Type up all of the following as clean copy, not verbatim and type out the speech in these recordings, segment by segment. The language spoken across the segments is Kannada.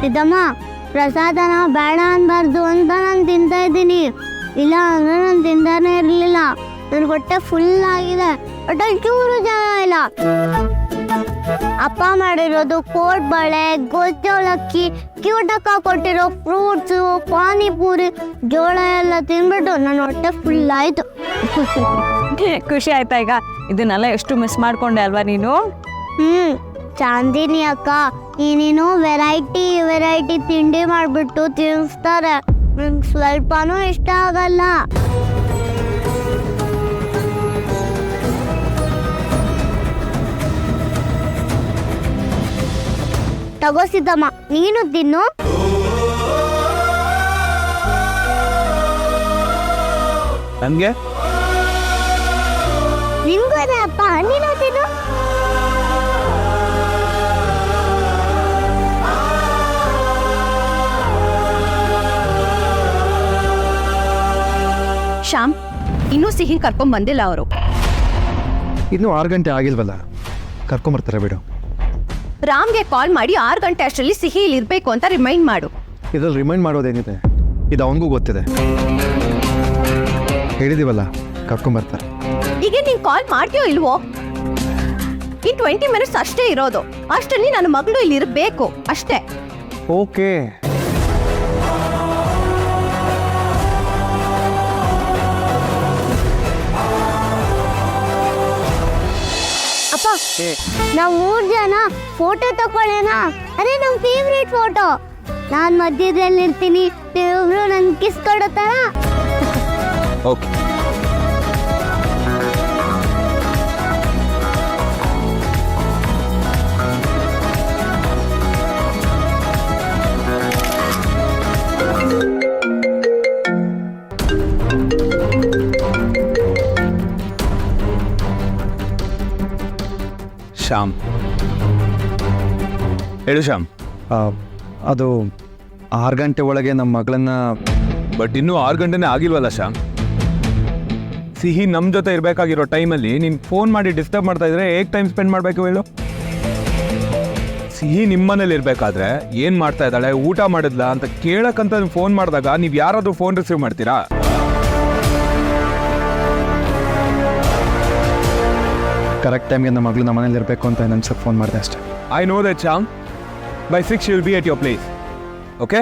ಇದಮ್ಮ ಪ್ರಸಾದನ ಬೇಡ ಅನ್ಬಾರ್ದು ಅಂತ ನಾನು ತಿಂತಾ ಇದ್ದೀನಿ. ಇಲ್ಲ ಅಂದ್ರೆ ನಾನು ತಿಂತಾನೆ ಇರಲಿಲ್ಲ. ನನ್ನ ಹೊಟ್ಟೆ ಫುಲ್ ಆಗಿದೆ, ಹೊಟ್ಟೆ ಚೂರು ಜಾಗ ಇಲ್ಲ. ಅಪ್ಪ ಮಾಡಿರೋದು ಕೋಡ್ಬಳೆ, ಗೊಜ್ಜೋಳಕ್ಕಿ, ಕ್ಯೂಟಕ್ಕ ಕೊಟ್ಟಿರೋ ಫ್ರೂಟ್ಸು, ಪಾನಿಪೂರಿ, ಜೋಳ ಎಲ್ಲ ತಿನ್ಬಿಟ್ಟು ನನ್ನ ಹೊಟ್ಟೆ ಫುಲ್ ಆಯ್ತು. ಖುಷಿ ಆಯ್ತಾ ಈಗ? ಇದನ್ನೆಲ್ಲ ಎಷ್ಟು ಮಿಸ್ ಮಾಡ್ಕೊಂಡೆ ಅಲ್ವಾ ನೀನು? ಚಾಂದಿನಿ ಅಕ್ಕ, ಏನೇನೋ ವೆರೈಟಿ ತಿಂಡಿ ಮಾಡಿಬಿಟ್ಟು ತಿನ್ನಿಸ್ತಾರೆ. ನಂಗೆ ಸ್ವಲ್ಪನೂ ಇಷ್ಟ ಆಗಲ್ಲ. ತಗೋ ಸಿದ್ದಮ್ಮ, ನೀನು ತಿನ್ನು. ನನಗೆ ನಿಮ್ಗೂ ಅದೇ ಅಪ್ಪ, ನೀನು ತಿನ್ನು. ಶ್ಯಾಮ್, ಇನ್ನೂ ಸಿಹಿ ಕರ್ಕೊಂಡ್ ಬಂದಿಲ್ಲ ಅವರು. ಇನ್ನೂ 6 ಗಂಟೆ ಆಗಿಲ್ವಲ್ಲ, ಕರ್ಕೊಂಬರ್ತಾರೆ ಬಿಡು. ರಾಮ್ಗೆ ಕಾಲ್ ಮಾಡಿ 6 ಗಂಟೆ ಅಷ್ಟರಲ್ಲಿ ಸಿಹಿ ಇಲ್ಲಿ ಇರ್ಬೇಕು ಅಂತ ರಿಮೈಂಡ್ ಮಾಡು. ಇದ್ರಲ್ಲಿ ರಿಮೈಂಡ್ ಮಾಡೋದೇನಿದೆ, ಇದು ಅವನಿಗೂ ಗೊತ್ತಿದೆ. ಹೇಳಿದೀವಲ್ಲ, ಕರ್ಕೊಂಬರ್ತಾರೆ. ಈಗ ನೀನ್ ಕಾಲ್ ಮಾಡ್ತೀಯೋ ಇಲ್ವೋ? ಇನ್ 20 ಮಿನಿಟ್ಸ್ ಅಷ್ಟೇ ಇರೋದು. ಅಷ್ಟರಲ್ಲಿ ನನ್ನ ಮಗಳು ಇಲ್ಲಿ ಇರಬೇಕು ಅಷ್ಟೇ. ಓಕೆ. ಅಪ್ಪ, ನಾವು 3 ಜನ ಫೋಟೋ ತಕೊಳ್ಳೋಣ. ಅದೇ ನಮ್ಮ ಫೇವ್ರೇಟ್ ಫೋಟೋ. ನಾನು ಮಧ್ಯದಲ್ಲಿ ಇರ್ತೀನಿ, ನೀವಿಬ್ರು ನನ್ ಕಿಸ್ ಕೊಡತ್ತಾರ. ಓಕೆ. ಶ್ಯಾಮ್, ಹೇಳು ಶ್ಯಾಮ್. ಅದು 6 ಗಂಟೆ ಒಳಗೆ ನಮ್ಮ ಮಗಳನ್ನ. ಬಟ್ ಇನ್ನೂ 6 ಗಂಟೆನೇ ಆಗಿಲ್ವಲ್ಲ ಶ್ಯಾಮ್. ಸಿಹಿ ನಮ್ಮ ಜೊತೆ ಇರಬೇಕಾಗಿರೋ ಟೈಮಲ್ಲಿ ನೀನು ಫೋನ್ ಮಾಡಿ ಡಿಸ್ಟರ್ಬ್ ಮಾಡ್ತಾ ಇದ್ರೆ ಹೇಗೆ ಟೈಮ್ ಸ್ಪೆಂಡ್ ಮಾಡಬೇಕು ಹೇಳು? ಸಿಹಿ ನಿಮ್ಮನೇಲಿ ಇರಬೇಕಾದ್ರೆ ಏನು ಮಾಡ್ತಾ ಇದ್ದಾಳೆ, ಊಟ ಮಾಡಿದ್ಲ ಅಂತ ಕೇಳಕ್ಕಂತ ಫೋನ್ ಮಾಡಿದಾಗ ನೀವು ಯಾರಾದರೂ ಫೋನ್ ರಿಸೀವ್ ಮಾಡ್ತೀರಾ? ಕರೆಕ್ಟ್ ಟೈಮ್ಗೆ ನಮ್ಮ ಮಗಳು ನಮ್ಮ ಮನೇಲಿ ಇರಬೇಕು ಅಂತ ನನ್ನ ಸರ್ ಫೋನ್ ಮಾಡಿದೆ ಅಷ್ಟೇ. I know that Shyam. By 6 you will be at your place. Okay?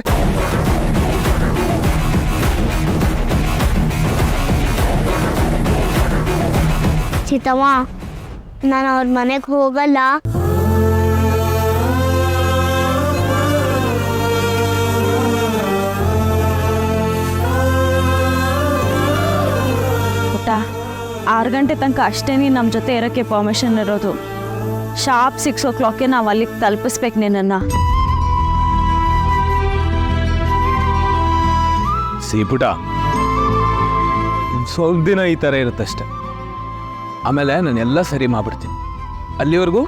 Chittamma, ನಾನು ಅವ್ರ ಮನೆಗೆ ಹೋಗಲ್ಲ. ಪುಟ್ಟ, 6 ಗಂಟೆ ತನಕ ಅಷ್ಟೇ ನಮ್ಮ ಜೊತೆ ಇರೋಕ್ಕೆ ಪರ್ಮಿಷನ್ ಇರೋದು. ಶಾರ್ಪ್ 6 o'clock ನಾವು ಅಲ್ಲಿಗೆ ತಲುಪಿಸ್ಬೇಕು ನಿನ್ನನ್ನು. ಪುಟ, ಸ್ವಲ್ಪ ದಿನ ಈ ಥರ ಇರುತ್ತಷ್ಟೆ. ಆಮೇಲೆ ನಾನು ಎಲ್ಲ ಸರಿ ಮಾಡ್ಬಿಡ್ತೀನಿ. ಅಲ್ಲಿವರೆಗೂ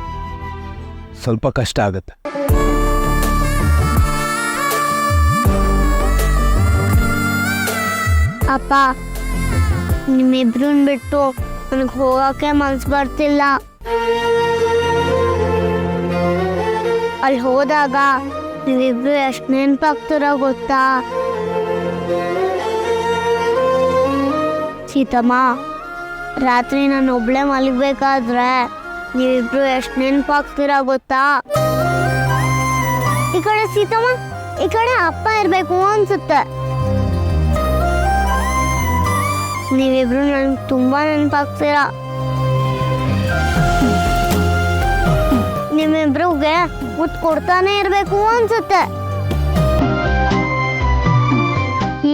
ಸ್ವಲ್ಪ ಕಷ್ಟ ಆಗುತ್ತೆ. ಅಪ್ಪ, ನಿಮ್ಮಿಬ್ರನ್ನ ಬಿಟ್ಟು ನನಗೆ ಹೋಗೋಕ್ಕೆ ಮನ್ಸು ಬರ್ತಿಲ್ಲ. ಅಲ್ಲಿ ಹೋದಾಗ ನೀವಿಬ್ರು ಎಷ್ಟು ನೆನಪಾಗ್ತೀರ ಗೊತ್ತಾ? ಸೀತಮ್ಮ, ರಾತ್ರಿ ನಾನು ಒಬ್ಳೆ ಮಲಗಬೇಕಾದ್ರೆ ನೀವಿಬ್ರು ಎಷ್ಟು ನೆನಪಾಗ್ತೀರ ಗೊತ್ತಾ? ಈ ಕಡೆ ಸೀತಮ್ಮ, ಈ ಕಡೆ ಅಪ್ಪ ಇರಬೇಕು ಅನ್ಸುತ್ತೆ. ನೀವಿಬ್ರು ನನಗೆ ತುಂಬಾ ನೆನಪಾಗ್ತೀರಾ. ನಿಮ್ಮಿಬ್ರಿಗೆ ಮುತ್ತು ಕೊಡ್ತಾನೆ ಇರಬೇಕು ಅನ್ಸುತ್ತೆ.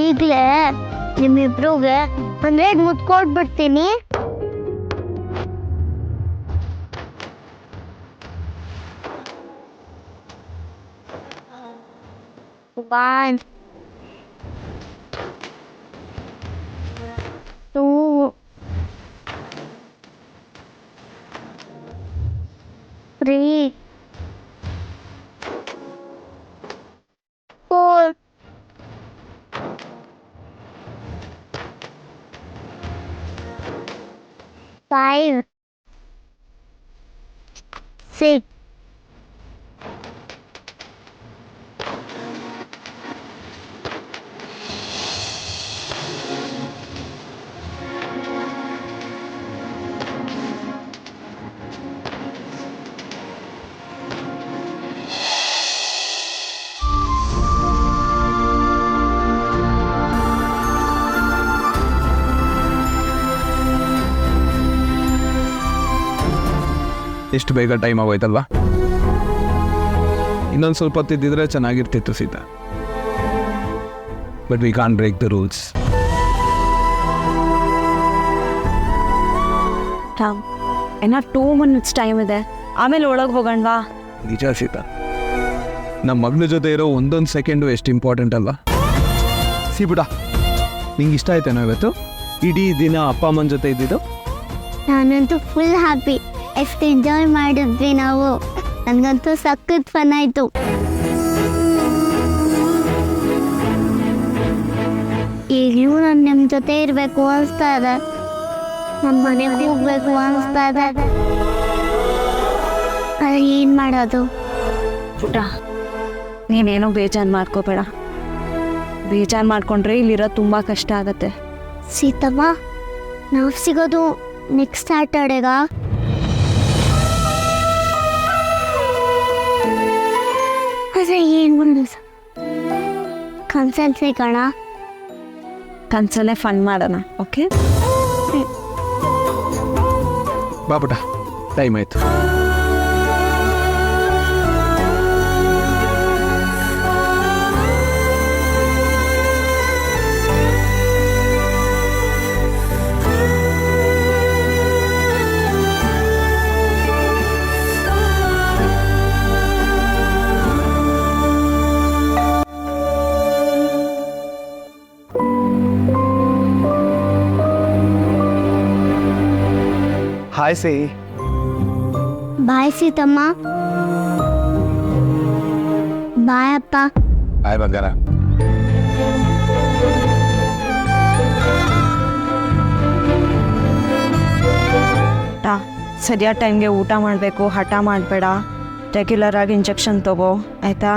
ಈಗಲೇ ನಿಮ್ಮಿಬ್ರಿಗೆ 100 ಮುತ್ತು ಕೊಟ್ಬಿಡ್ತೀನಿ. One, 2, 3, 4, 5, 6, ಎಷ್ಟು ಬೇಗ ಟೈಮ್ ಆಗೋಯ್ತಲ್ವಾ? ಇನ್ನೊಂದು ಸ್ವಲ್ಪ ಹೊತ್ತಿದ್ದಿದ್ರೆ ಚೆನ್ನಾಗಿರ್ತಿತ್ತು Sita. But we can't break the rules. Ram, ಏನೋ 2 minutes ಟೈಮ್ ಇದೆ, ಆಮೇಲೆ ಒಳಗೆ ಹೋಗೋಣವಾ? ನಿಜ ಸೀತಾ, ನಮ್ಮ ಮಗಳ ಜೊತೆ ಇರೋ ಒಂದೊಂದು ಸೆಕೆಂಡು ಎಷ್ಟು ಇಂಪಾರ್ಟೆಂಟ್ ಅಲ್ವಾ? ಸಿಬಿಡ, ನಿಂಗೆ ಇಷ್ಟ ಆಯ್ತೇನೋ ಇವತ್ತು ಇಡೀ ದಿನ ಅಪ್ಪ ಅಮ್ಮನ ಜೊತೆ ಇದ್ದಿದ್ದು? ನಾನಂತೂ ಫುಲ್ ಹ್ಯಾಪಿ. ಎಷ್ಟು ಎಂಜಾಯ್ ಮಾಡಿದ್ವಿ ನಾವು. ನನಗಂತೂ ಸಖತ್ ಫನ್ ಆಯಿತು. ಈಗಲೂ ನಾನು ನಿಮ್ಮ ಜೊತೆ ಇರಬೇಕು ಅನಿಸ್ತಾ ಇದೆ. ನಮ್ಮ ಮನೆಗೆ ಹೋಗ್ಬೇಕು ಅನಿಸ್ತಾ ಇದೆ. ಏನು ಮಾಡೋದು? ಪುಟ, ನೀನೇನೋ ಬೇಜಾರು ಮಾಡ್ಕೋಬೇಡ. ಬೇಜಾರು ಮಾಡ್ಕೊಂಡ್ರೆ ಇಲ್ಲಿರೋದು ತುಂಬ ಕಷ್ಟ ಆಗತ್ತೆ. ಸೀತಮ್ಮ, ನಾವು ಸಿಗೋದು ನೆಕ್ಸ್ಟ್ ಸ್ಯಾಟರ್ಡೇಗಾ? ಅದೇ ಏನು ಮಾಡೋದು? ಕನ್ಸಲ್ಟ್ ಸಿಗೋಣ. ಕನ್ಸಲ್ಲೇ ಫನ್ ಮಾಡೋಣ, ಓಕೆ? ಬಾ ಪುಟ, ಟೈಮ್ ಆಯಿತು. ಹಾಯ್ ಸಿ. ಬಾಯ್ ಸೀತಮ್ಮ. ಬಾಯ್ ಅಪ್ಪ. ಆಯ್ ಬಂಗಾರ. ಸರಿಯಾದ ಟೈಮ್ಗೆ ಊಟ ಮಾಡಬೇಕು, ಹಠ ಮಾಡಬೇಡ. ರೆಗ್ಯುಲರ್ ಆಗಿ ಇಂಜೆಕ್ಷನ್ ತಗೋ, ಆಯಿತಾ?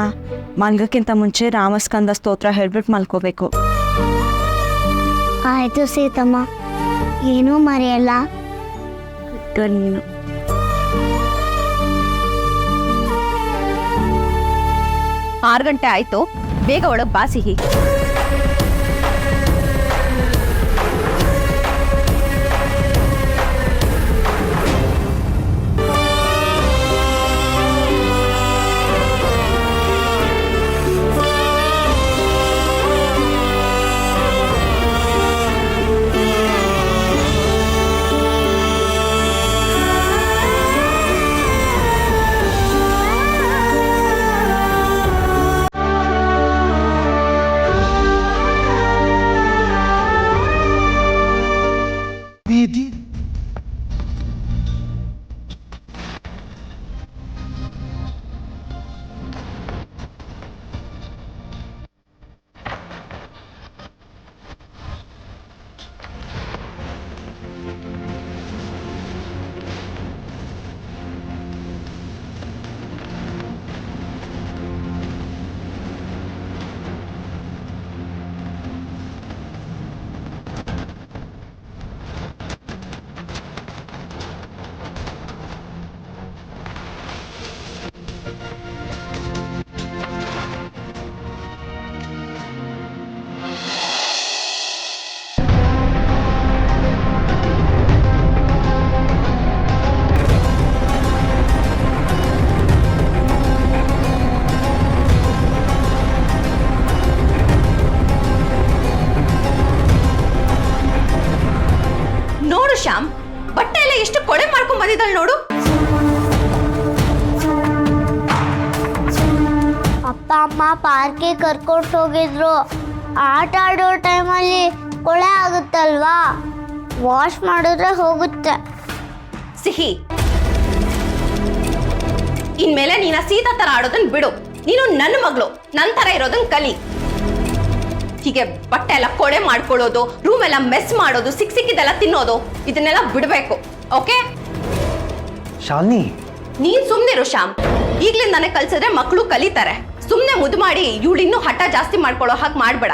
ಮಲ್ಗೋಕ್ಕಿಂತ ಮುಂಚೆ ರಾಮಸ್ಕಂದ ಸ್ತೋತ್ರ ಹೇಳ್ಬಿಟ್ಟು ಮಲ್ಕೋಬೇಕು. ಆಯಿತು ಸೀತಮ್ಮ, ಏನೂ ಮರೆಯಲ್ಲ. ನೀನು 6 ಗಂಟೆ ಆಯ್ತು, ಬೇಗ ಒಳಗೆ ಬಾ ಸಿಹಿ. ಶ್ಯಾಮ್, ಬಟ್ಟೆ ಎಲ್ಲ ಎಷ್ಟು ಕೊಳೆ ಮಾಡ್ಕೊಂಡ್ ಬಂದಿದ್ದಾಳೆ ನೋಡು. ಅಪ್ಪ ಅಮ್ಮ ಪಾರ್ಕಿಗೆ ಕರ್ಕೊಂಡು ಹೋಗಿದ್ರು. ಆಟ ಆಡೋ ಟೈಮಲ್ಲಿ ಕೊಳೆ ಆಗುತ್ತಲ್ವಾ, ವಾಶ್ ಮಾಡಿದ್ರೆ ಹೋಗುತ್ತೆ. ಸಿಹಿ, ಇನ್ಮೇಲೆ ನೀನ ಸೀತಾ ತರ ಆಡೋದನ್ನ ಬಿಡು. ನೀನು ನನ್ನ ಮಗಳು, ನನ್ನ ತರ ಇರೋದನ್ನ ಕಲಿ. ಹೀಗೆ ಬಟ್ಟೆ ಎಲ್ಲ ಕೊಳೆ ಮಾಡ್ಕೊಳ್ಳೋದು, ರೂಮ್ ಎಲ್ಲ ಮೆಸ್ ಮಾಡೋದು, ಸಿಕ್ಕಿದ್ದೆಲ್ಲ ತಿನ್ನೋದು, ಇದನ್ನೆಲ್ಲ ಬಿಡಬೇಕು, ಓಕೆ? ಶಾಲಿನಿ, ನೀನ್ ಸುಮ್ನಿರು ಶ್ಯಾಮ್. ಈಗ್ಲಿಂದಾನೆ ಕಲ್ಸಿದ್ರೆ ಮಕ್ಕಳು ಕಲಿತಾರೆ. ಸುಮ್ನೆ ಮುದ್ದು ಮಾಡಿ ಇವಳು ಇನ್ನೂ ಹಠ ಜಾಸ್ತಿ ಮಾಡ್ಕೊಳ್ಳೋ ಹಾಗೆ ಮಾಡ್ಬೇಡ.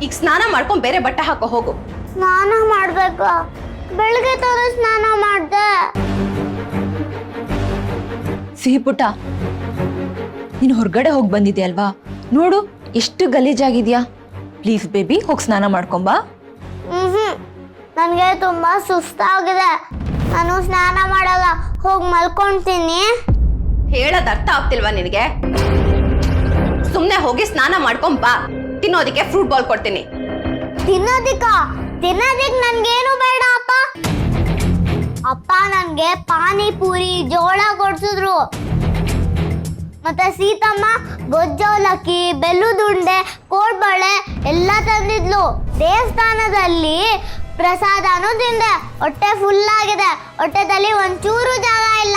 ಈಗ ಸ್ನಾನ ಮಾಡ್ಕೊಂಡು ಬೇರೆ ಬಟ್ಟೆ ಹಾಕೋ ಹೋಗು. ಸ್ನಾನ ಮಾಡ್ಬೇಕು? ಬೆಳಗ್ಗೆ ತರ ಸ್ನಾನ ಮಾಡ್ದೆ. ಸಿಹಿ ಪುಟ್ಟ, ನೀನು ಹೊರಗಡೆ ಹೋಗಿ ಬಂದಿದ್ಯಾ ಅಲ್ವಾ? ನೋಡು ಎಷ್ಟು ಗಲೀಜಾಗಿದ್ಯಾ. ಪ್ಲೀಸ್ ಬೇಬಿ, ಹೋಗಿ ಸ್ನಾನ ಮಾಡ್ಕೊಂಬಾ. ನನಗೆ ತುಂಬ ಸುಸ್ತಾಗಿದೆ. ನಾನು ಸ್ನಾನ ಮಾಡಲ್ಲ, ಹೋಗಿ ಮಲ್ಕೊಳ್ತೀನಿ. ಹೇಳೋದ್ ಅರ್ಥ ಆಗ್ತಿಲ್ವಾ ನಿನಗೆ? ಸುಮ್ನೆ ಹೋಗಿ ಸ್ನಾನ ಮಾಡ್ಕೊಂಡ್ ಬಾ. ತಿನ್ನೋದಕ್ಕೆ ಫ್ರೂಟ್ ಬಾಲ್ ಕೊಡ್ತೀನಿ. ತಿನ್ನೋದಿಕ್ ನನ್ಗೇನು ಬೇಡ ಅಪ್ಪ. ಅಪ್ಪ ನನ್ಗೆ ಪಾನಿಪುರಿ ಜೋಳ ಕೊಡ್ಸಿದ್ರು. ಮತ್ತೆ ಸೀತಮ್ಮ ಗೊಜ್ಜವಲಕ್ಕಿ, ಬೆಲ್ಲುದುಂಡೆ, ಕೋಡ್ಬಳೆ ಎಲ್ಲ ತಂದಿದ್ಲು. ದೇವಸ್ಥಾನದಲ್ಲಿ ಪ್ರಸಾದನೂ ತಿಂದೆ. ಹೊಟ್ಟೆ ಫುಲ್ ಆಗಿದೆ. ಹೊಟ್ಟೆದಲ್ಲಿ ಒಂಚೂರು ಜಾಗ ಇಲ್ಲ.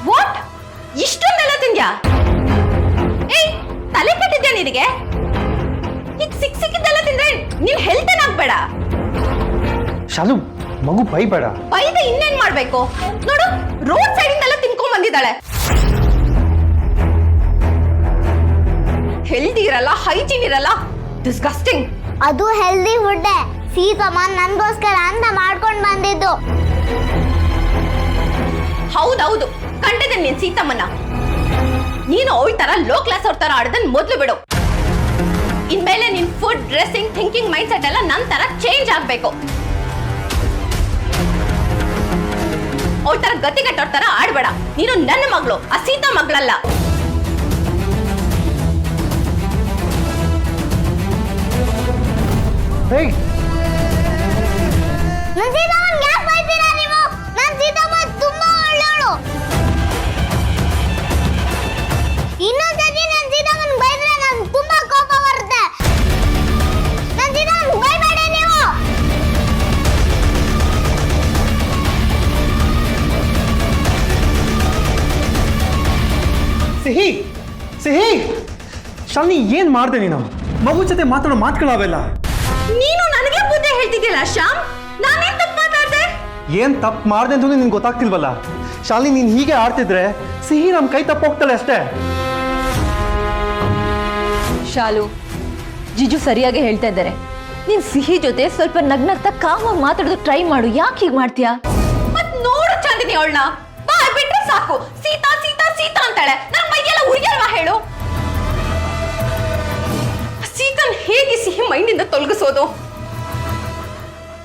ವಾಟ್? ಇಷ್ಟೊಂದೆಲ್ಲ ತಿಂದ್ಯಾ? ಏಯ್, ತಲೆ ಕೆಟ್ಟಿದ್ಯಾ ನಿನಗೆ? ಈಗ ಸಿಕ್ಕಿದ್ದೆಲ್ಲ ತಿಂದ್ರೆ ನೀನ್ ಹೆಲ್ತ್ ಏನಾಗ್ಬೇಡ. ಶಾಲು, ಮಗು ಬೈಬೇಡ. ಬೈದ ಇನ್ನೇನ್ ಮಾಡ್ಬೇಕು? ನೋಡು, ರೋಡ್ ಸೈಡ್ ಇಂದೆಲ್ಲ ತಿನ್ಕೊಂಡ್ ಬಂದಿದ್ದಾಳೆ. ಹೆಲ್ದಿ ಇರಲ್ಲ, ಹೈಜೀನ್ ಇರಲ್ಲ. ಡಿಸ್ಗಸ್ಟಿಂಗ್. ಅದು ಹೆಲ್ದಿ ಫುಡ್. ಸೀತಮ್ಮ ನನ್ಗೋಸ್ಕರ ಅಂತ ಮಾಡ್ಕೊಂಡು ಬಂದಿದ್ದು. ಹೌದೌದು, ಕಂಡಿದ್ದೀನಿ ನೀನ್ ಸೀತಮ್ಮನ. ನೀನು ಅವಳ ತರ ಲೋ ಕ್ಲಾಸ್ ಅವ್ರ ತರ ಆಡದನ್ ಮೊದ್ಲು ಬಿಡು. ಇನ್ಮೇಲೆ ನಿನ್ food, dressing, thinking mind set ಎಲ್ಲ ನನ್ ತರ ಚೇಂಜ್ ಆಗ್ಬೇಕು. ಅವಳ ತರ ಗತಿಗೆಟ್ಟವ್ರ ತರ ಆಡ್ಬೇಡ. ನೀನು ನನ್ನ ಮಗಳು, ಆ ಸೀತಾ ಮಗಳಲ್ಲ. ಹೇಯ್, ನನ್ ಸೀತಮ್ಮನ್ ಯಾಕ್ ಬೈತೀರಾ ನೀವು? ನನ್ ಸೀತಮ್ಮ ತುಂಬಾ ಒಳ್ಳೆಯವಳು. ಇನ್ನೊಂದ್ಸತಿ ನನ್ ಸೀತಮ್ಮನ್ ಬೈದ್ರೆ ನಂಗೆ ತುಂಬಾ ಕೋಪ ಬರುತ್ತೆ. ನನ್ ಸೀತಮ್ಮನ್ ಬೈಬೇಡಿ ನೀವು. ಸಿಹಿ ಸಿಹಿ, ಶಾಲಿನಿ ಏನ್ ಮಾಡ್ದೆ ನೀನು? ಮಗು ಜೊತೆ ಮಾತಾಡೋ ಮಾತುಗಳಾವೆಲ್ಲ. ನೀನು ನನಗೆ ಬುದ್ಧಿ ಹೇಳ್ತಿದ್ದಿಲ್ಲ ಶ್ಯಾಮ್. ನಾನೇನ್ ತಪ್ಪು ಮಾತಾಡ್ದೆ? ಏನ್ ತಪ್ಪು ಮಾಡ್ದೆ ಅಂತ ನಿನ್ಗೆ ಗೊತ್ತಾಗ್ತಿಲ್ವಲ್ಲ. ಶಾಲಿನಿ, ನೀನ್ ಹೀಗೆ ಆಡ್ತಿದ್ರೆ ಸಿಹಿ ನಮ್ ಕೈ ತಪ್ಪೋಗ್ತಾಳೆ ಅಷ್ಟೇ. ಶಾಲು, ಜಿಜು ಸರಿಯಾಗಿ ಹೇಳ್ತಾ ಇದ್ದಾರೆ. ನೀನ್ ಸಿಹಿ ಜೊತೆ ಸ್ವಲ್ಪ ನಗ್ನಗ್ತಾ ಕಾಮಾಗಿ ಮಾತಾಡೋದು ಟ್ರೈ ಮಾಡು. ಯಾಕೆ ಹೀಗೆ ಮಾಡ್ತೀಯಾ? ಮತ್ ನೋಡು ಚಂದಿನಿ ಅವಳನ್ನ. ಬಾಯ್ ಬಿಟ್ರೆ ಸಾಕು, ಸೀತಾ ಸೀತಾ ಸೀತಾ ಅಂತಾಳೆ. ನನ್ ಮೈಗೆಲ್ಲ ಉರಿಯಲ್ವಾ ಹೇಳು? ಸೀತನ್ ಹೇಗೆ ಸಿಹಿ ಮೈಂಡಿಂದ ತೊಲಗಿಸೋದು?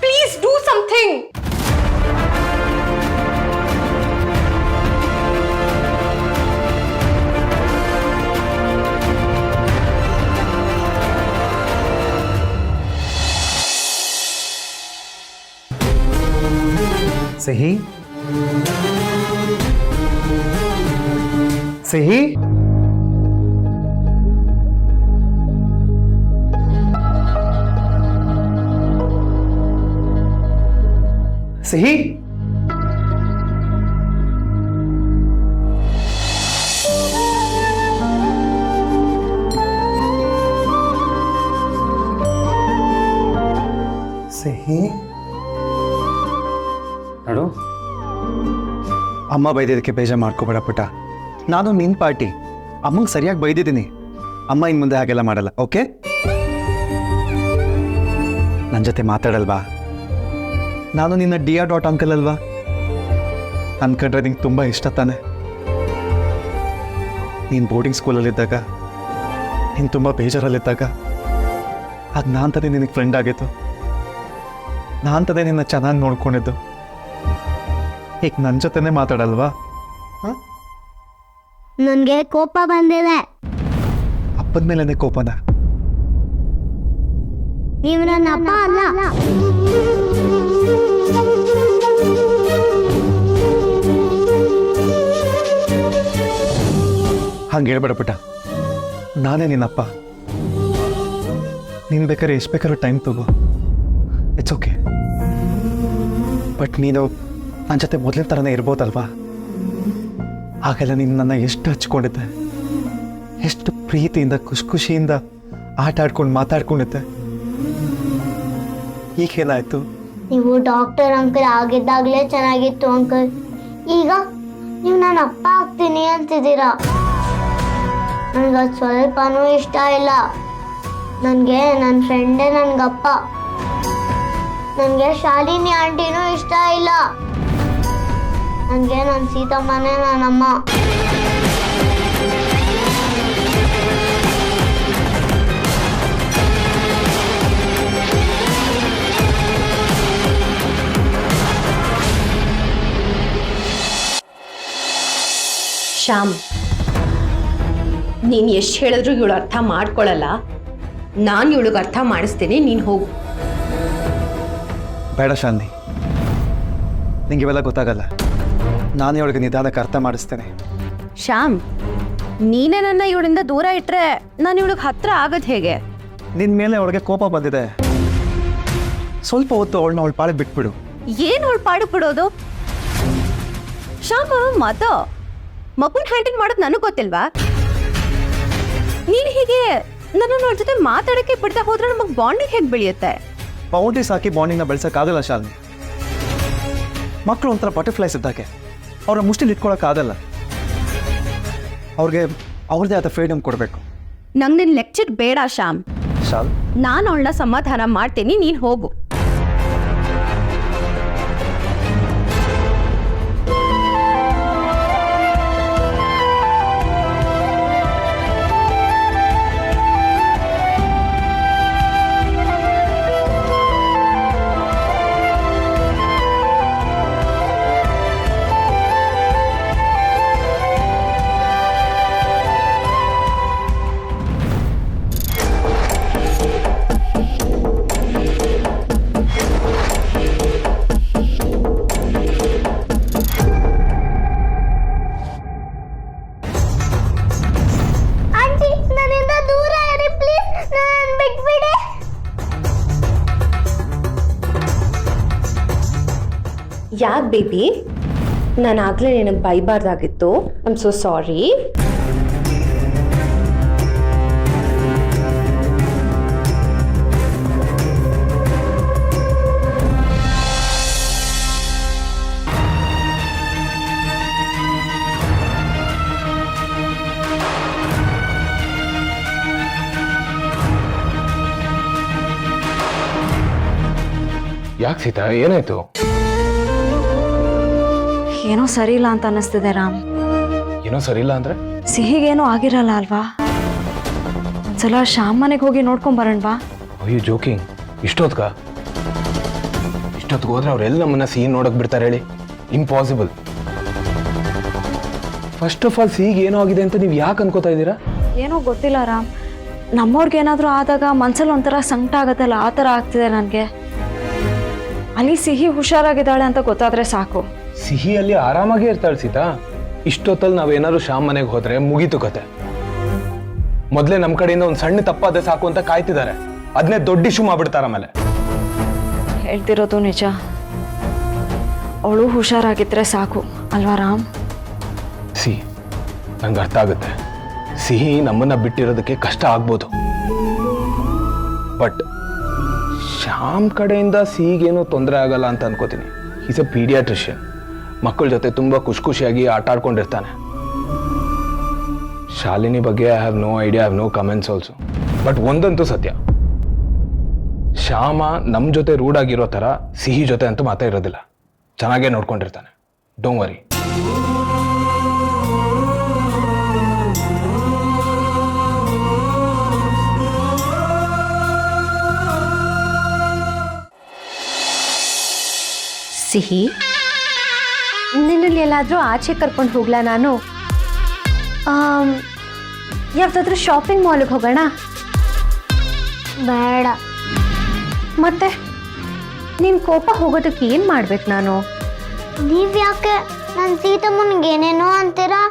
Please do something. ಸಿಹಿ ಸಿಹಿ ಸಿಹಿ, ಸಿಹಿ ನೋಡು, ಅಮ್ಮ ಬೈದಿದ್ದಕ್ಕೆ ಬೇಜಾರು ಮಾಡ್ಕೋಬೇಡ ಪುಟ್ಟ. ನಾನು ನಿನ್ನ ಪಾರ್ಟಿ. ಅಮ್ಮಂಗೆ ಸರಿಯಾಗಿ ಬೈದಿದ್ದೀನಿ. ಅಮ್ಮ ಇನ್ನು ಮುಂದೆ ಹಾಗೆಲ್ಲ ಮಾಡಲ್ಲ, ಓಕೆ? ನನ್ನ ಜೊತೆ ಮಾತಾಡಲ್ವಾ? ನಾನು ನಿನ್ನ ಡಿಯಾ ಅಂಕಲ್ ಅಲ್ವಾ? ಅನ್ಕೊಂಡ್ರೆ ನಿಂಗೆ ತುಂಬ ಇಷ್ಟ ತಾನೆ. ನೀನು ಬೋರ್ಡಿಂಗ್ ಸ್ಕೂಲಲ್ಲಿದ್ದಾಗ, ನೀನು ತುಂಬ ಬೇಜಾರಲ್ಲಿದ್ದಾಗ, ಅದು ನಾನು ತಾನೇ ನಿನಗೆ ಫ್ರೆಂಡ್ ಆಗಿತ್ತು. ನಾನು ತಾನೇ ನಿನ್ನ ಚೆನ್ನಾಗಿ ನೋಡ್ಕೊಂಡಿದ್ದು. ಈಗ ನನ್ನ ಜೊತೆನೇ ಮಾತಾಡಲ್ವಾ? ನನಗೆ ಕೋಪ ಬಂದಿದೆ. ಅಪ್ಪದ ಮೇಲೇನೆ ಕೋಪನ? ನೀವು ನನ್ನ ಅಪ್ಪ ಅಲ್ಲ. ಹಂಗೆ ಹೇಳ್ಬೇಡ ಪುಟ್ಟ. ನಾನೇ ನಿನ್ನಪ್ಪ. ನೀನು ಬೇಕಾದ್ರೆ ಎಷ್ಟು ಬೇಕಾದ್ರೂ ಟೈಮ್ ತಗೋ, ಇಟ್ಸ್ ಓಕೆ. ಬಟ್ ನೀನು ನನ್ನ ಜೊತೆ ಮೊದಲಿನ ಥರನೇ ಇರ್ಬೋದಲ್ವಾ? ಆಗೆಲ್ಲ ನೀನು ನನ್ನ ಎಷ್ಟು ಹಚ್ಕೊಂಡಿದ್ದೆ, ಎಷ್ಟು ಪ್ರೀತಿಯಿಂದ ಖುಷಿಯಿಂದ ಆಟ ಆಡ್ಕೊಂಡು ಮಾತಾಡ್ಕೊಂಡಿದ್ದೆ. ಈಗೇನಾಯ್ತು? ನೀವು ಡಾಕ್ಟರ್ ಅಂಕಲ್ ಆಗಿದ್ದಾಗಲೇ ಚೆನ್ನಾಗಿತ್ತು ಅಂಕಲ್. ಈಗ ನೀವು ನನ್ನ ಅಪ್ಪ ಆಗ್ತೀನಿ ಅಂತಿದ್ದೀರಾ. ನನಗದು ಸ್ವಲ್ಪನೂ ಇಷ್ಟ ಇಲ್ಲ. ನನಗೆ ನನ್ನ ಫ್ರೆಂಡೇ ನನಗಪ್ಪ. ನನಗೆ ಶಾಲಿನಿ ಆಂಟಿನೂ ಇಷ್ಟ ಇಲ್ಲ. ನನಗೆ ನನ್ನ ಸೀತಮ್ಮನೇ ನನ್ನಮ್ಮ. ಶ್ಯಾಮ್, ನೀನು ಎಷ್ಟು ಹೇಳಿದ್ರು ಇವಳು ಅರ್ಥ ಮಾಡ್ಕೊಳ್ಳಲ್ಲ. ನಾನು ಇವಳಿಗೆ ಅರ್ಥ ಮಾಡಿಸ್ತೇನೆ, ನೀನು ಹೋಗು. ಬೇಡ ಶಾಲಿನಿ, ನಿಂಗೆ ಇವೆಲ್ಲ ಗೊತ್ತಾಗಲ್ಲ. ನಾನು ಇವಳಿಗೆ ನಿಧಾನಕ್ಕೆ ಅರ್ಥ ಮಾಡಿಸ್ತೇನೆ. ಶ್ಯಾಮ್, ನೀನೇ ನನ್ನ ಇವಳಿಂದ ದೂರ ಇಟ್ಟರೆ ನಾನು ಇವಳಿಗೆ ಹತ್ರ ಆಗೋದು ಹೇಗೆ? ನಿನ್ನ ಮೇಲೆ ಅವಳಿಗೆ ಕೋಪ ಬಂದಿದೆ. ಸ್ವಲ್ಪ ಹೊತ್ತು ಅವಳ ಪಾಳಿಗೆ ಬಿಟ್ಬಿಡು. ಏನು ಅವಳು ಪಾಡು ಬಿಡೋದು? ಶ್ಯಾಮ್, ಮಾತು ಮಗುನ ಹ್ಯಾಂಡಲ್ ಮಾಡೋದು ನನಗೆ ಗೊತ್ತಿಲ್ವಾ? ನೀನು ಹೀಗೆ ನನ್ನನ್ನು ಅವ್ರ ಜೊತೆ ಮಾತಾಡೋಕ್ಕೆ ಬಿಡ್ತಾ ಹೋದ್ರೆ ನಮಗೆ ಬಾಂಡಿಂಗ್ ಹೇಗೆ ಬೆಳೆಯುತ್ತೆ? ಬೌಂಡ್ರೀಸ್ ಹಾಕಿ ಬಾಂಡಿಂಗ್ನ ಬೆಳೆಸೋಕ್ಕಾಗಲ್ಲ ಶಾಲಿನಿ. ಮಕ್ಕಳು ಒಂಥರ ಬಟರ್ಫ್ಲೈಸ್ ಇದ್ದಾಗೆ, ಅವ್ರ ಮುಷ್ಟಿಲಿ ಇಟ್ಕೊಳಕ್ಕಾಗಲ್ಲ. ಅವ್ರಿಗೆ ಅವ್ರದ್ದೇ ಆದ ಫ್ರೀಡಮ್ ಕೊಡಬೇಕು. ನಂಗೆ ನಿನ್ನ ಲೆಕ್ಚರ್ ಬೇಡ ಶ್ಯಾಮ್. ಶಾಲ್, ನಾನು ಅವಳನ್ನ ಸಮಾಧಾನ ಮಾಡ್ತೀನಿ, ನೀನು ಹೋಗು. ಆಂಟಿ, ನನ್ನಿಂದ ದೂರ ಇರಿ ಪ್ಲೀಸ್, ನನ್ನ ಬಿಟ್ಬಿಡಿ. ಯಾಕೆ ಬೇಬಿ? ನಾನು ಆಗಲೇ ನಿನಗೆ ಬೈಬಾರ್ದಾಗಿತ್ತು. I am so sorry. ಯಾಕೆ ಸೀತಾ, ಏನಾಯ್ತು? ಏನೋ ಸರಿ ಇಲ್ಲ ಅಂತ ಅನ್ನಿಸ್ತಿದೆ ರಾಮ್. ಏನೋ ಸರಿ ಇಲ್ಲ ಅಂದ್ರೆ? ಸಿಹಿಗೇನೋ ಆಗಿರಲ್ಲ ಅಲ್ವಾ? ಒಂದ್ಸಲ ಶ್ಯಾಮ್ ಮನೆಗೆ ಹೋಗಿ ನೋಡ್ಕೊಂಬರೋಣವಾ? ಅಯ್ಯೋ ಜೋಕಿಂಗ್, ಇಷ್ಟೊತ್ಗ? ಇಷ್ಟೊತ್ತಿಗೆ ಹೋದ್ರೆ ಅವ್ರೆಲ್ಲ ನಮ್ಮನ್ನ ಸಿಹಿ ನೋಡಕ್ ಬಿಡ್ತಾರೆ ಹೇಳಿ? ಇಂಪಾಸಿಬಲ್. ಫಸ್ಟ್ ಆಫ್ ಆಲ್ ಸಿಹಿಗೆ ಏನೋ ಆಗಿದೆ ಅಂತ ನೀವು ಯಾಕೆ ಅನ್ಕೋತಾ ಇದ್ದೀರಾ? ಏನೋ ಗೊತ್ತಿಲ್ಲ ರಾಮ್, ನಮ್ಮವ್ರಿಗೇನಾದರೂ ಆದಾಗ ಮನ್ಸಲ್ಲಿ ಒಂಥರ ಸಂಕಟ ಆಗತ್ತಲ್ಲ, ಆ ಥರ ಆಗ್ತಿದೆ ನನಗೆ. ಅಲ್ಲಿ ಸಿಹಿ ಹುಷಾರಾಗಿದ್ದಾಳೆ ಅಂತ ಗೊತ್ತಾದ್ರೆ ಸಾಕು. ಸಿಹಿಯಲ್ಲಿ ಆರಾಮಾಗೇ ಇರ್ತಾಳೆ ಸೀತಾ. ಇಷ್ಟೊತ್ತಲ್ಲಿ ನಾವೇನಾದ್ರು ಶ್ಯಾಮ್ ಮನೆಗೆ ಹೋದ್ರೆ ಮುಗೀತು ಕತೆ. ಮೊದಲೇ ನಮ್ಮ ಕಡೆಯಿಂದ ಒಂದು ಸಣ್ಣ ತಪ್ಪಾದ್ರೆ ಸಾಕು ಅಂತ ಕಾಯ್ತಿದ್ದಾರೆ. ಅದನ್ನೇ ದೊಡ್ಡ ಇಶ್ಯೂ ಮಾಡ್ಬಿಡ್ತಾರ ಆಮೇಲೆ. ಹೇಳ್ತಿರೋದು ನಿಜ. ಅವಳು ಹುಷಾರಾಗಿದ್ರೆ ಸಾಕು ಅಲ್ವಾ ರಾಮ್? ನಂಗೆ ಅರ್ಥ ಆಗುತ್ತೆ. ಸಿಹಿ ನಮ್ಮನ್ನ ಬಿಟ್ಟಿರೋದಕ್ಕೆ ಕಷ್ಟ ಆಗ್ಬೋದು, ಬಟ್ ಶ್ಯಾಮ್ ಕಡೆಯಿಂದ ಸಿಹಿಗೇನೂ ತೊಂದರೆ ಆಗಲ್ಲ ಅಂತ ಅನ್ಕೋತೀನಿ. Is a paediatrician. ಮಕ್ಕಳ ಜೊತೆ ತುಂಬ ಖುಷಿಯಾಗಿ ಆಟ ಆಡ್ಕೊಂಡಿರ್ತಾನೆ. ಶಾಲಿನಿ ಬಗ್ಗೆ I have no idea, I have no comments also. But ಒಂದಂತೂ ಸತ್ಯ, ಶ್ಯಾಮ ನಮ್ಮ ಜೊತೆ ರೂಢಾಗಿರೋ ಥರ ಸಿಹಿ ಜೊತೆ ಅಂತೂ ಮಾತಾ ಇರೋದಿಲ್ಲ. ಚೆನ್ನಾಗೇ ನೋಡ್ಕೊಂಡಿರ್ತಾನೆ. Don't worry. ಸಿಹಿ, ನಿನ್ನಲ್ಲಿ ಎಲ್ಲಾದರೂ ಆಚೆ ಕರ್ಕೊಂಡು ಹೋಗ್ಲಾ ನಾನು? ಯಾವ್ದಾದ್ರೂ ಶಾಪಿಂಗ್ ಮಾಲ್ಗೆ ಹೋಗೋಣ? ಬೇಡ. ಮತ್ತೆ ನಿನ್ನ ಕೋಪ ಹೋಗೋದಕ್ಕೆ ಏನು ಮಾಡ್ಬೇಕು ನಾನು? ನೀವ್ ಯಾಕೆ ನನ್ನ ಸೀತಮ್ಮನಿಗೆ ಏನೇನೋ ಅಂತೀರಾ?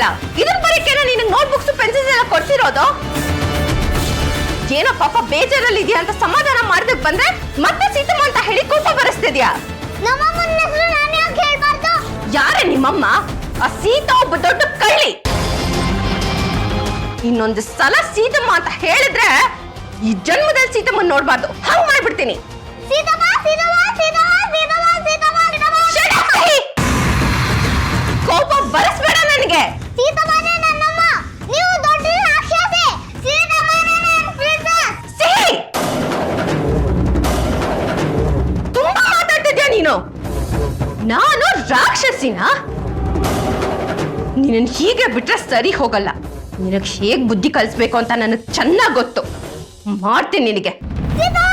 ಇದೆಯಲ್ಲ ಇದನ್ನ ಬರೀಕೇನ ನಿನಗೆ ನೋಟ್ಬುಕ್ಸ್ ಪೆನ್ಸಿಲ್ಸ್ ಎಲ್ಲ ಕೊಡ್ತಿರೋದು? ಏನೋ ಪಾಪ ಬೇಜಾರಲ್ಲಿ ಇದೆಯಾ ಅಂತ ಸಮಾಧಾನ ಮಾಡೋದಕ್ಕೆ ಬಂದ್ರೆ ಮತ್ತೆ ಸೀತಮ್ಮ ಅಂತ ಹೇಳಿ ಕೋಪ ಬರೆಸ್ತಿದ್ಯಾ? ನಮ್ಮಮ್ಮನ ಹೆಸರು ನಾನು ಯಾಕೆ ಹೇಳ್ಬಾರ್ದು? ಯಾರೇ ನಿಮ್ಮಮ್ಮ? ಆ ಸೀತಾ ಒಬ್ಬ ದೊಡ್ಡ ಕಳ್ಳಿ. ಇನ್ನೊಂದು ಸಲ ಸೀತಮ್ಮ ಅಂತ ಹೇಳಿದ್ರೆ ಈ ಜನ್ಮದಲ್ಲಿ ಸೀತಮ್ಮ ನೋಡ್ಬಾರ್ದು, ಹಂಗ್ ಮಾಡ್ಬಿಡ್ತೀನಿ. ಸೀತಮ್ಮ ಸೀತಮ್ಮ ಸೀತಮ್ಮ ಸೀತಮ್ಮ ಸೀತಮ್ಮ ಸೀತಮ್ಮ. Shut up, ಸಿಹಿ! ಕೋಪ ಬರೆಸ್ಬೇಡ ನನಗೆ. ಸೀತಮ್ಮನೇ ನನ್ನಮ್ಮ, ನೀವು ದೊಡ್ಡ ರಾಕ್ಷಸಿ. ಸೀತಮ್ಮನೇ ನನ್ನ ಪ್ರಿನ್ಸೆಸ್. ಸಿಹಿ! ತುಂಬಾ ಮಾತಾಡ್ತಿದ್ಯಾ ನೀನು. ನಾನು ರಾಕ್ಷಸಿನ? ನೀನನ್ ಹೀಗೆ ಬಿಟ್ರೆ ಸರಿ ಹೋಗಲ್ಲ. ನಿನಗೆ ಹೇಗ್ ಬುದ್ಧಿ ಕಲಿಸ್ಬೇಕು ಅಂತ ನನಗೆ ಚೆನ್ನಾಗ್ ಗೊತ್ತು. ಮಾಡ್ತೀನಿ ನಿನಗೆ. ಸೀತಾ